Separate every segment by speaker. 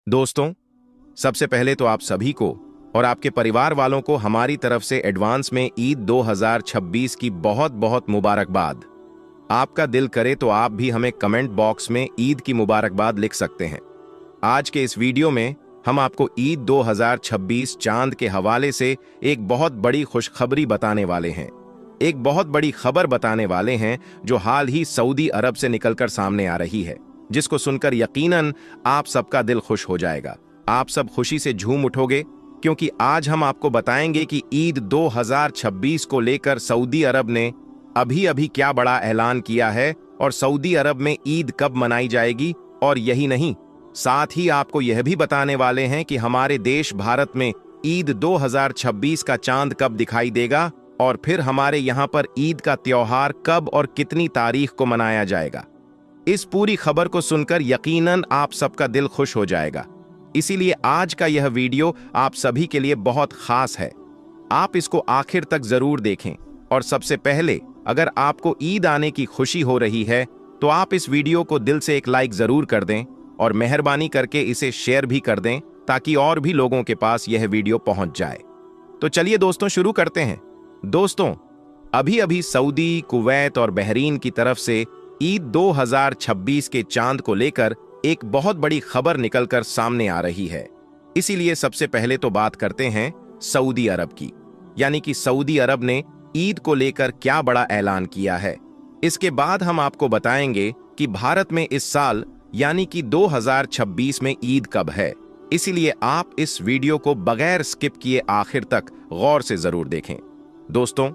Speaker 1: दोस्तों, सबसे पहले तो आप सभी को और आपके परिवार वालों को हमारी तरफ से एडवांस में ईद 2026 की बहुत बहुत मुबारकबाद। आपका दिल करे तो आप भी हमें कमेंट बॉक्स में ईद की मुबारकबाद लिख सकते हैं। आज के इस वीडियो में हम आपको ईद 2026 चांद के हवाले से एक बहुत बड़ी खुशखबरी बताने वाले हैं। एक बहुत बड़ी खबर बताने वाले हैं जो हाल ही सऊदी अरब से निकलकर सामने आ रही है, जिसको सुनकर यकीनन आप सबका दिल खुश हो जाएगा। आप सब खुशी से झूम उठोगे, क्योंकि आज हम आपको बताएंगे कि ईद 2026 को लेकर सऊदी अरब ने अभी अभी क्या बड़ा ऐलान किया है और सऊदी अरब में ईद कब मनाई जाएगी। और यही नहीं, साथ ही आपको यह भी बताने वाले हैं कि हमारे देश भारत में ईद 2026 का चांद कब दिखाई देगा और फिर हमारे यहाँ पर ईद का त्योहार कब और कितनी तारीख को मनाया जाएगा। इस पूरी खबर को सुनकर यकीनन आप सबका दिल खुश हो जाएगा। इसीलिए आज का यह वीडियो आप सभी के लिए बहुत खास है। आप इसको आखिर तक जरूर देखें। और सबसे पहले, अगर आपको ईद आने की खुशी हो रही है तो आप इस वीडियो को दिल से एक लाइक जरूर कर दें और मेहरबानी करके इसे शेयर भी कर दें, ताकि और भी लोगों के पास यह वीडियो पहुंच जाए। तो चलिए दोस्तों, शुरू करते हैं। दोस्तों, अभी अभी सऊदी, कुवैत और बहरीन की तरफ से ईद 2026 के चांद को लेकर एक बहुत बड़ी खबर निकलकर सामने आ रही है। इसीलिए सबसे पहले तो बात करते हैं सऊदी अरब की, यानी कि सऊदी अरब ने ईद को लेकर क्या बड़ा ऐलान किया है। इसके बाद हम आपको बताएंगे कि भारत में इस साल यानी कि 2026 में ईद कब है। इसीलिए आप इस वीडियो को बगैर स्किप किए आखिर तक गौर से जरूर देखें। दोस्तों,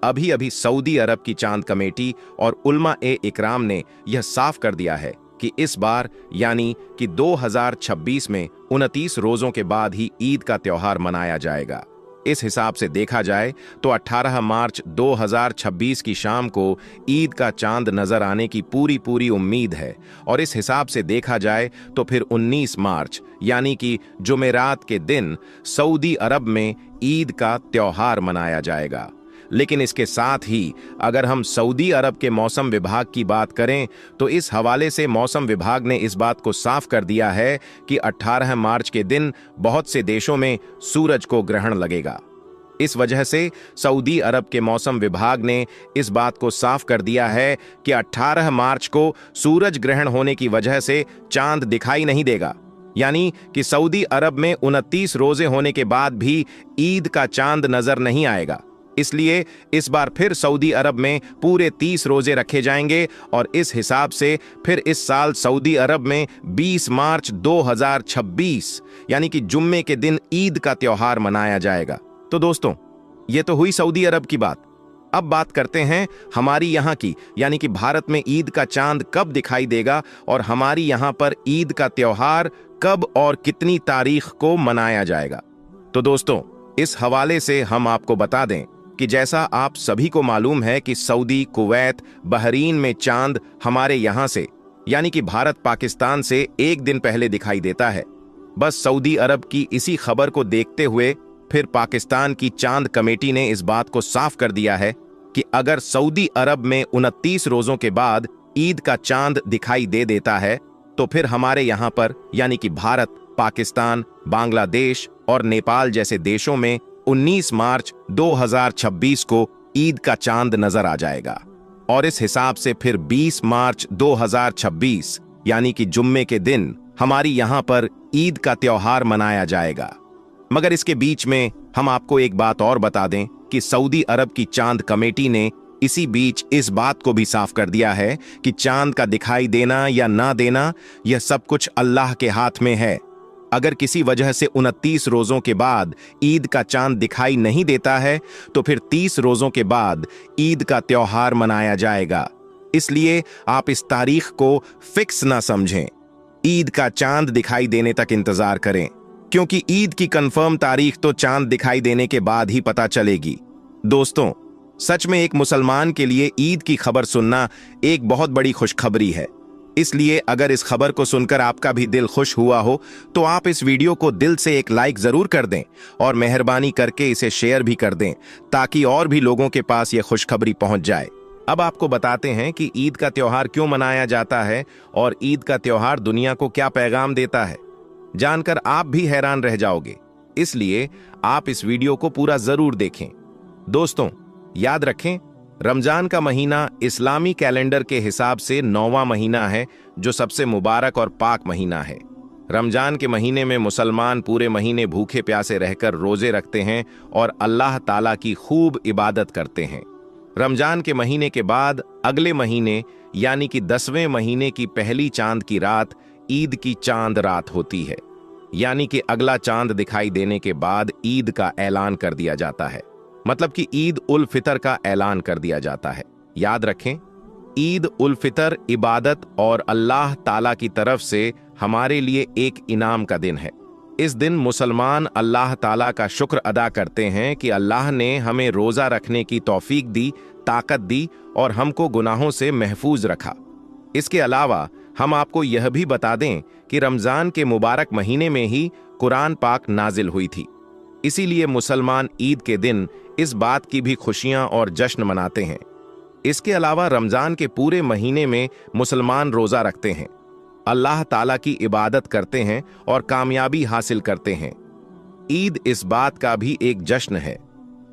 Speaker 1: अभी अभी सऊदी अरब की चांद कमेटी और उलमा-ए-इकराम ने यह साफ कर दिया है कि इस बार यानी कि 2026 में 29 रोजों के बाद ही ईद का त्योहार मनाया जाएगा। इस हिसाब से देखा जाए तो 18 मार्च 2026 की शाम को ईद का चांद नजर आने की पूरी उम्मीद है। और इस हिसाब से देखा जाए तो फिर 19 मार्च यानी कि जुमेरात के दिन सऊदी अरब में ईद का त्योहार मनाया जाएगा। लेकिन इसके साथ ही अगर हम सऊदी अरब के मौसम विभाग की बात करें तो इस हवाले से मौसम विभाग ने इस बात को साफ कर दिया है कि 18 मार्च के दिन बहुत से देशों में सूरज को ग्रहण लगेगा। इस वजह से सऊदी अरब के मौसम विभाग ने इस बात को साफ कर दिया है कि 18 मार्च को सूरज ग्रहण होने की वजह से चांद दिखाई नहीं देगा, यानी कि सऊदी अरब में 29 रोजे होने के बाद भी ईद का चांद नजर नहीं आएगा। इसलिए इस बार फिर सऊदी अरब में पूरे 30 रोजे रखे जाएंगे और इस हिसाब से फिर इस साल सऊदी अरब में 20 मार्च 2026 यानी कि जुम्मे के दिन ईद का त्योहार मनाया जाएगा। तो दोस्तों, ये तो हुई सऊदी अरब की बात। अब बात करते हैं हमारी यहाँ की, यानी कि भारत में ईद का चांद कब दिखाई देगा और हमारी यहाँ पर ईद का त्योहार कब और कितनी तारीख को मनाया जाएगा। तो दोस्तों, इस हवाले से हम आपको बता दें कि जैसा आप सभी को मालूम है कि सऊदी, कुवैत, बहरीन में चांद हमारे यहाँ से यानी कि भारत पाकिस्तान से एक दिन पहले दिखाई देता है। बस सऊदी अरब की इसी खबर को देखते हुए फिर पाकिस्तान की चांद कमेटी ने इस बात को साफ कर दिया है कि अगर सऊदी अरब में 29 रोजों के बाद ईद का चांद दिखाई दे देता है तो फिर हमारे यहाँ पर यानी कि भारत, पाकिस्तान, बांग्लादेश और नेपाल जैसे देशों में 19 मार्च 2026 को ईद का चांद नजर आ जाएगा। और इस हिसाब से फिर 20 मार्च 2026 यानी कि जुम्मे के दिन हमारी यहाँ पर ईद का त्योहार मनाया जाएगा। मगर इसके बीच में हम आपको एक बात और बता दें कि सऊदी अरब की चांद कमेटी ने इसी बीच इस बात को भी साफ कर दिया है कि चांद का दिखाई देना या ना देना यह सब कुछ अल्लाह के हाथ में है। अगर किसी वजह से 29 रोजों के बाद ईद का चांद दिखाई नहीं देता है तो फिर 30 रोजों के बाद ईद का त्योहार मनाया जाएगा। इसलिए आप इस तारीख को फिक्स ना समझें, ईद का चांद दिखाई देने तक इंतजार करें, क्योंकि ईद की कंफर्म तारीख तो चांद दिखाई देने के बाद ही पता चलेगी। दोस्तों, सच में एक मुसलमान के लिए ईद की खबर सुनना एक बहुत बड़ी खुशखबरी है। इसलिए अगर इस खबर को सुनकर आपका भी दिल खुश हुआ हो तो आप इस वीडियो को दिल से एक लाइक जरूर कर दें और मेहरबानी करके इसे शेयर भी कर दें, ताकि और भी लोगों के पास यह खुशखबरी पहुंच जाए। अब आपको बताते हैं कि ईद का त्योहार क्यों मनाया जाता है और ईद का त्योहार दुनिया को क्या पैगाम देता है। जानकर आप भी हैरान रह जाओगे, इसलिए आप इस वीडियो को पूरा जरूर देखें। दोस्तों, याद रखें, रमजान का महीना इस्लामी कैलेंडर के हिसाब से 9वां महीना है, जो सबसे मुबारक और पाक महीना है। रमजान के महीने में मुसलमान पूरे महीने भूखे प्यासे रहकर रोजे रखते हैं और अल्लाह ताला की खूब इबादत करते हैं। रमजान के महीने के बाद अगले महीने यानी कि 10वें महीने की पहली चांद की रात ईद की चांद रात होती है, यानी कि अगला चांद दिखाई देने के बाद ईद का ऐलान कर दिया जाता है, मतलब कि ईद उल फितर का ऐलान कर दिया जाता है। याद रखें, ईद उल फितर इबादत और अल्लाह ताला की तरफ से हमारे लिए एक इनाम का दिन है। इस दिन मुसलमान अल्लाह ताला का शुक्र अदा करते हैं कि अल्लाह ने हमें रोजा रखने की तौफीक दी, ताकत दी और हमको गुनाहों से महफूज रखा। इसके अलावा हम आपको यह भी बता दें कि रमजान के मुबारक महीने में ही कुरान पाक नाजिल हुई थी, इसीलिए मुसलमान ईद के दिन इस बात की भी खुशियां और जश्न मनाते हैं। इसके अलावा रमजान के पूरे महीने में मुसलमान रोजा रखते हैं, अल्लाह ताला की इबादत करते हैं और कामयाबी हासिल करते हैं। ईद इस बात का भी एक जश्न है।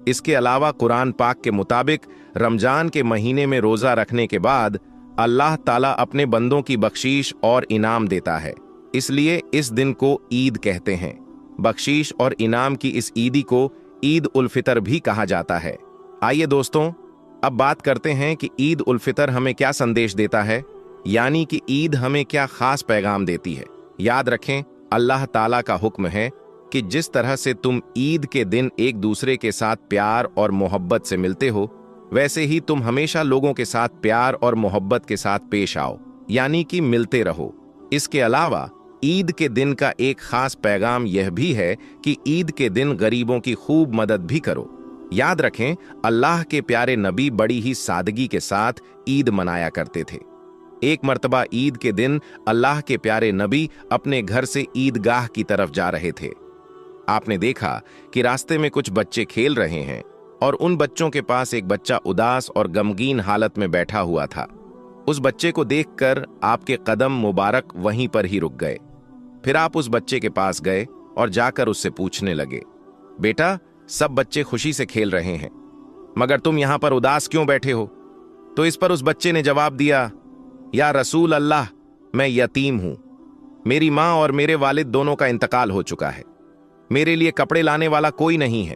Speaker 1: इसके अलावा कुरान पाक के मुताबिक रमजान के महीने में रोजा रखने के बाद अल्लाह ताला अपने बंदों की बख्शीश और इनाम देता है, इसलिए इस दिन को ईद कहते हैं। बख्शीश और इनाम की इस ईदी को ईद उल फितर भी कहा जाता है। आइए दोस्तों, अब बात करते हैं कि ईद उल फितर हमें क्या संदेश देता है, यानी कि ईद हमें क्या खास पैगाम देती है। याद रखें, अल्लाह ताला का हुक्म है कि जिस तरह से तुम ईद के दिन एक दूसरे के साथ प्यार और मोहब्बत से मिलते हो, वैसे ही तुम हमेशा लोगों के साथ प्यार और मोहब्बत के साथ पेश आओ, यानी कि मिलते रहो। इसके अलावा ईद के दिन का एक खास पैगाम यह भी है कि ईद के दिन गरीबों की खूब मदद भी करो। याद रखें, अल्लाह के प्यारे नबी बड़ी ही सादगी के साथ ईद मनाया करते थे। एक मर्तबा ईद के दिन अल्लाह के प्यारे नबी अपने घर से ईदगाह की तरफ जा रहे थे। आपने देखा कि रास्ते में कुछ बच्चे खेल रहे हैं और उन बच्चों के पास एक बच्चा उदास और गमगीन हालत में बैठा हुआ था। उस बच्चे को देखकर आपके कदम मुबारक वहीं पर ही रुक गए। फिर आप उस बच्चे के पास गए और जाकर उससे पूछने लगे, बेटा, सब बच्चे खुशी से खेल रहे हैं, मगर तुम यहां पर उदास क्यों बैठे हो? तो इस पर उस बच्चे ने जवाब दिया, या रसूल अल्लाह, मैं यतीम हूं। मेरी मां और मेरे वालिद दोनों का इंतकाल हो चुका है। मेरे लिए कपड़े लाने वाला कोई नहीं है।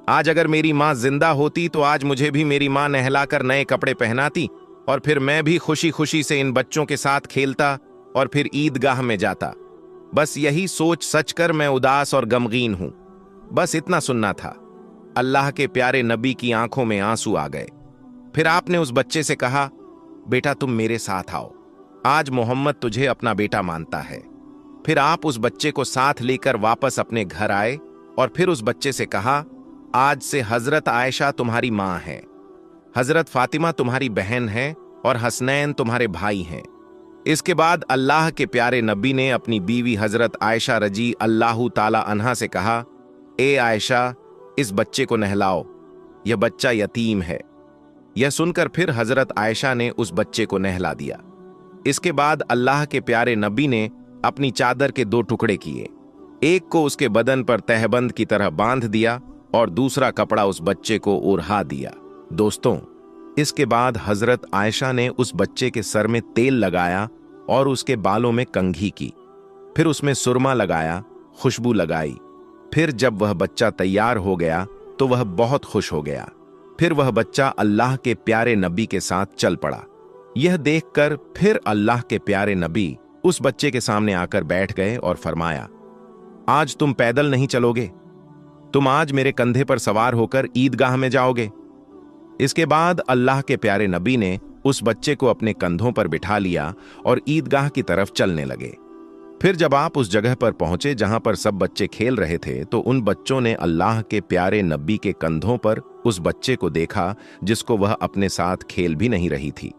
Speaker 1: आज अगर मेरी मां जिंदा होती तो आज मुझे भी मेरी मां नहलाकर नए कपड़े पहनाती और फिर मैं भी खुशी खुशी से इन बच्चों के साथ खेलता और फिर ईदगाह में जाता। बस यही सोच सच कर मैं उदास और गमगीन हूं। बस इतना सुनना था। अल्लाह के प्यारे नबी की आंखों में आंसू आ गए। फिर आपने उस बच्चे से कहा, बेटा, तुम मेरे साथ आओ, आज मोहम्मद तुझे अपना बेटा मानता है। फिर आप उस बच्चे को साथ लेकर वापस अपने घर आए और फिर उस बच्चे से कहा, आज से हजरत आयशा तुम्हारी मां है, हजरत फातिमा तुम्हारी बहन है और हसनैन तुम्हारे भाई हैं। इसके बाद अल्लाह के प्यारे नबी ने अपनी बीवी हजरत आयशा रजी अल्लाह ताला अन्हा से कहा, ए आयशा, इस बच्चे को नहलाओ, यह बच्चा यतीम है। यह सुनकर फिर हजरत आयशा ने उस बच्चे को नहला दिया। इसके बाद अल्लाह के प्यारे नबी ने अपनी चादर के 2 टुकड़े किए, एक को उसके बदन पर तहबंद की तरह बांध दिया और दूसरा कपड़ा उस बच्चे को ओढ़ा दिया। दोस्तों, इसके बाद हजरत आयशा ने उस बच्चे के सर में तेल लगाया और उसके बालों में कंघी की, फिर उसमें सुरमा लगाया, खुशबू लगाई। फिर जब वह बच्चा तैयार हो गया तो वह बहुत खुश हो गया। फिर वह बच्चा अल्लाह के प्यारे नबी के साथ चल पड़ा। यह देखकर फिर अल्लाह के प्यारे नबी उस बच्चे के सामने आकर बैठ गए और फरमाया, आज तुम पैदल नहीं चलोगे, तुम आज मेरे कंधे पर सवार होकर ईदगाह में जाओगे। इसके बाद अल्लाह के प्यारे नबी ने उस बच्चे को अपने कंधों पर बिठा लिया और ईदगाह की तरफ चलने लगे। फिर जब आप उस जगह पर पहुंचे जहां पर सब बच्चे खेल रहे थे, तो उन बच्चों ने अल्लाह के प्यारे नबी के कंधों पर उस बच्चे को देखा जिसको वह अपने साथ खेल भी नहीं रही थी।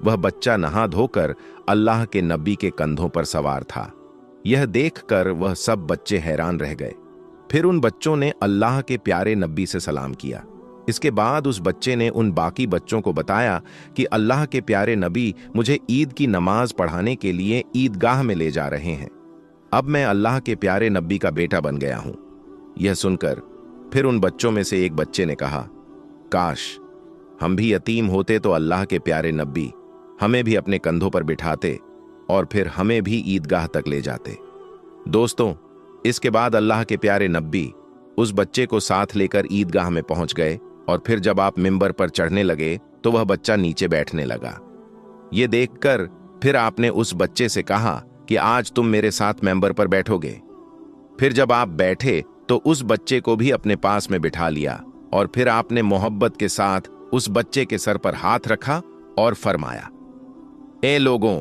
Speaker 1: वह बच्चा नहा धोकर अल्लाह के नबी के कंधों पर सवार था। यह देखकर वह सब बच्चे हैरान रह गए। फिर उन बच्चों ने अल्लाह के प्यारे नबी से सलाम किया। इसके बाद उस बच्चे ने उन बाकी बच्चों को बताया कि अल्लाह के प्यारे नबी मुझे ईद की नमाज पढ़ाने के लिए ईदगाह में ले जा रहे हैं। अब मैं अल्लाह के प्यारे नबी का बेटा बन गया हूं। यह सुनकर फिर उन बच्चों में से एक बच्चे ने कहा, काश हम भी यतीम होते तो अल्लाह के प्यारे नबी हमें भी अपने कंधों पर बिठाते और फिर हमें भी ईदगाह तक ले जाते। दोस्तों, इसके बाद अल्लाह के प्यारे नबी उस बच्चे को साथ लेकर ईदगाह में पहुंच गए और फिर जब आप मिंबर पर चढ़ने लगे तो वह बच्चा नीचे बैठने लगा। ये देखकर फिर आपने उस बच्चे से कहा कि आज तुम मेरे साथ मिंबर पर बैठोगे। फिर जब आप बैठे तो उस बच्चे को भी अपने पास में बिठा लिया और फिर आपने मोहब्बत के साथ उस बच्चे के सर पर हाथ रखा और फरमाया, ए लोगों,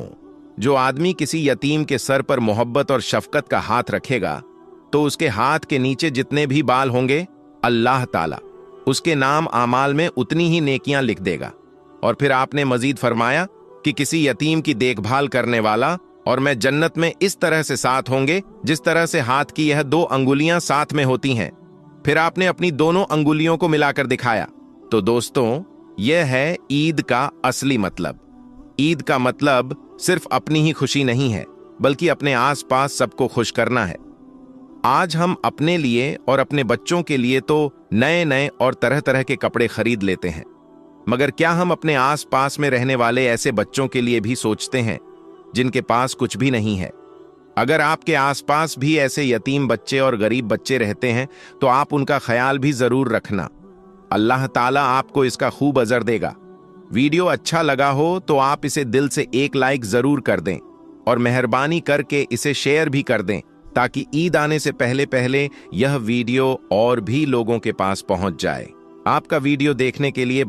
Speaker 1: जो आदमी किसी यतीम के सर पर मोहब्बत और शफकत का हाथ रखेगा तो उसके हाथ के नीचे जितने भी बाल होंगे अल्लाह ताला उसके नाम आमाल में उतनी ही नेकियां लिख देगा। और फिर आपने मजीद फरमाया कि किसी यतीम की देखभाल करने वाला और मैं जन्नत में इस तरह से साथ होंगे जिस तरह से हाथ की यह 2 अंगुलियां साथ में होती हैं। फिर आपने अपनी दोनों अंगुलियों को मिलाकर दिखाया। तो दोस्तों, यह है ईद का असली मतलब। ईद का मतलब सिर्फ अपनी ही खुशी नहीं है, बल्कि अपने आसपास सबको खुश करना है। आज हम अपने लिए और अपने बच्चों के लिए तो नए नए और तरह तरह के कपड़े खरीद लेते हैं, मगर क्या हम अपने आसपास में रहने वाले ऐसे बच्चों के लिए भी सोचते हैं जिनके पास कुछ भी नहीं है? अगर आपके आसपास भी ऐसे यतीम बच्चे और गरीब बच्चे रहते हैं तो आप उनका ख्याल भी जरूर रखना। अल्लाह ताला आपको इसका खूब अजर देगा। वीडियो अच्छा लगा हो तो आप इसे दिल से एक लाइक जरूर कर दें और मेहरबानी करके इसे शेयर भी कर दें ताकि ईद आने से पहले पहले यह वीडियो और भी लोगों के पास पहुंच जाए। आपका वीडियो देखने के लिए